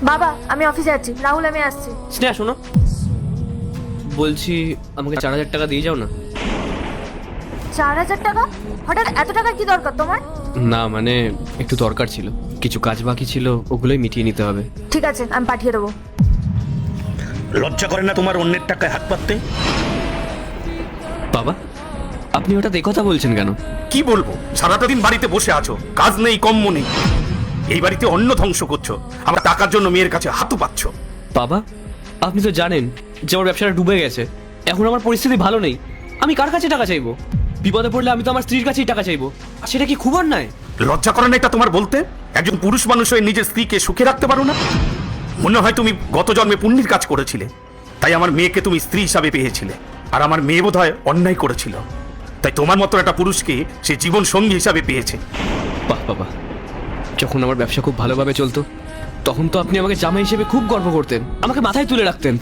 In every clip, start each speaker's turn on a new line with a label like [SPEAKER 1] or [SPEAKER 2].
[SPEAKER 1] বাবা আমি অফিসে যাচ্ছি, রাহুল আমি আসছি।
[SPEAKER 2] স্নেহা শোনো, বলছি আমাকে 4,000 টাকা দিয়ে যাও না।
[SPEAKER 1] 4,000 টাকা? হঠাৎ এত টাকা কি দরকার তোমার?
[SPEAKER 2] না মানে একটু দরকার ছিল, কিছু কাজ বাকি ছিল, ওগুলোই মিটিয়ে নিতে হবে।
[SPEAKER 1] ঠিক আছে আমি পাঠিয়ে দেবো।
[SPEAKER 3] লজ্জা করে না তোমার অন্যের টাকায় হাত পাততে?
[SPEAKER 2] বাবা আপনি ওটা কথা বলছেন কেন?
[SPEAKER 3] কি বলবো, সারাটা দিন বাড়িতে বসে আছো, কাজ নেই কম্ম নেই, এই বাড়িতে অন্ন ধ্বংস করছো, আমার টাকার জন্য মেয়ের কাছে হাতু পাচ্ছ।
[SPEAKER 2] বাবা আপনি তো জানেন যে আমার ব্যবসাটা ডুবে গেছে, এখন আমার পরিস্থিতি ভালো নেই, আমি কার কাছে টাকা চাইবো? বিপদে পড়লে আমি তো আমার স্ত্রীর কাছেই টাকা চাইবো, আর সেটা কি খুব অন্যায়?
[SPEAKER 3] লজ্জা করে না এটা তোমার বলতে? একজন পুরুষ মানুষ হয়ে নিজের স্ত্রীকে সুখে রাখতে পারো না? মনে হয় তুমি গত জন্মে পুণ্যের কাজ করেছিলে, তাই আমার মেয়েকে তুমি স্ত্রী হিসাবে পেয়েছিলে, আর আমার মেয়ে বোধহয় অন্যায় করেছিল, তাই তোমার মতো একটা পুরুষকে সে জীবন সঙ্গী হিসাবে পেয়েছে।
[SPEAKER 2] বাহ বাবা, যখন আমার ব্যবসা খুব ভালোভাবে চলতো তখন তো আপনি আমাকে জামাই হিসেবে খুব গর্ব করতেন, আমাকে মাথায় তুলে রাখতেন,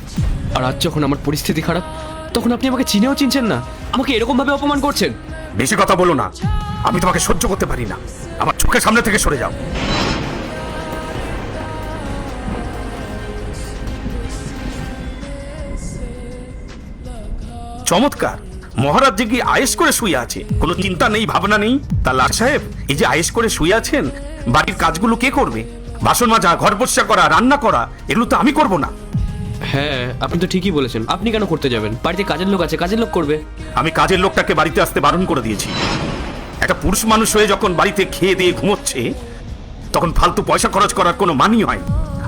[SPEAKER 2] আর আজ যখন আমার পরিস্থিতি খারাপ তখন আপনি আমাকে চিনেও চিনছেন না, আমাকে এরকম ভাবে অপমান করছেন।
[SPEAKER 3] বেশি কথা বলো না, আমি তোমাকে সহ্য করতে পারি না, আমার চোখের সামনে থেকে সরে যাও। চমৎকার, মহারাজ যে কি আয়েশ করে শুয়ে আছে, কোনো চিন্তা নেই ভাবনা নেই। তা লাট সাহেব, এই যে আয়েশ করে শুয়ে আছেন, বাড়ির কাজগুলো কে করবে? বাসন মাজা, ঘর পরিষ্কার করা, রান্না করা, এগুলো তো আমি করব না।
[SPEAKER 2] হ্যাঁ আপনি তো ঠিকই বলেছেন, আপনি কেন করতে যাবেন? বাড়িতে কাজের লোক আছে, কাজের লোক করবে।
[SPEAKER 3] আমি কাজের লোকটাকে বাড়িতে আসতে বারণ করে দিয়েছি। একটা পুরুষ মানুষ হয়ে যখন বাড়িতে খেয়ে দিয়ে ঘুমোচ্ছে, তখন ফালতু পয়সা খরচ করার কোনো মানই হয়।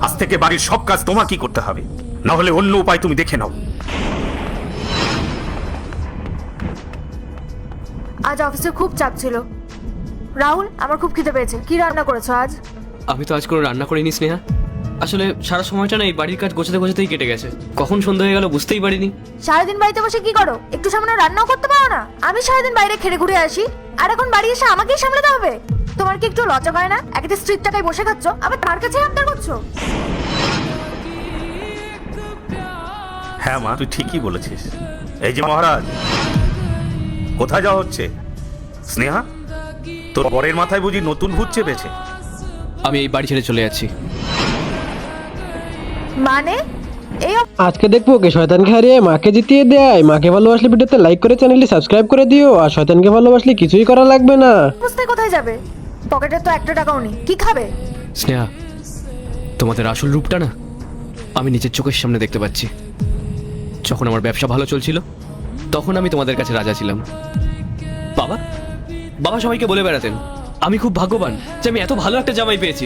[SPEAKER 3] আজ থেকে বাড়ির সব কাজ তোমাকেই করতে হবে, না হলে অন্য উপায় তুমি দেখে নাও।
[SPEAKER 1] আজ অফিসে খুব চাপ ছিল। রাহুল আমার খুব খিদে পেয়েছে, কি রান্না করেছো আজ?
[SPEAKER 2] আমি তো আজ কোনো রান্না করিনি স্নেহা, আসলে সারা সময়টা না এই বাড়ির কাজ গোছাতে গোছাতেই কেটে গেছে, কখন সন্ধ্যা হয়ে গেল বুঝতেই পারিনি।
[SPEAKER 1] সারাদিন বাড়িতে বসে কি করো? একটু সামনে রান্নাও করতে পারো না? আমি সারাদিন বাইরে খেড়ে ঘুরে আসি, আর এখন বাড়ি এসে আমাকেই সামলাতে হবে? তোমার কি একটু লজ্জা করে না? একটা স্ত্রীর টাকায় বসে খাচ্ছ, আবার তার কাছে আবদার করছো?
[SPEAKER 3] হ্যাঁ মা, তুই ঠিকই বলেছিস। এই যে মহারাজ, কোথায় যাওয়া হচ্ছে? স্নেহা, তোর বরের মাথায় বুঝি নতুন ভূত চেপেছে?
[SPEAKER 2] আমি এই বাড়ি ছেড়ে চলে যাচ্ছি।
[SPEAKER 1] মানে এই
[SPEAKER 4] আজকে দেখবো কে শয়তানকে হারিয়ে মাকে জিতিয়ে দেয়। মাকে ভালোবাসলে ভিডিওতে লাইক করে চ্যানেলটি সাবস্ক্রাইব করে দিও, আর শয়তানকে ভালোবাসলে কিছুই করা লাগবে না।
[SPEAKER 1] অবস্থায় কোথায় যাবে? পকেটে তো 1 টাকাও নেই, কি খাবে?
[SPEAKER 2] স্নেহা, তোমাদের আসল রূপটা না আমি নিজের চোখের সামনে দেখতে পাচ্ছি। যখন আমার ব্যবসা ভালো চলছিল তখন আমি তোমাদের কাছে রাজা ছিলাম। বাবা বাবা সবাইকে বলে বেড়াতেন আমি খুব ভাগ্যবান যে আমি এত ভালো একটা জামাই পেয়েছি,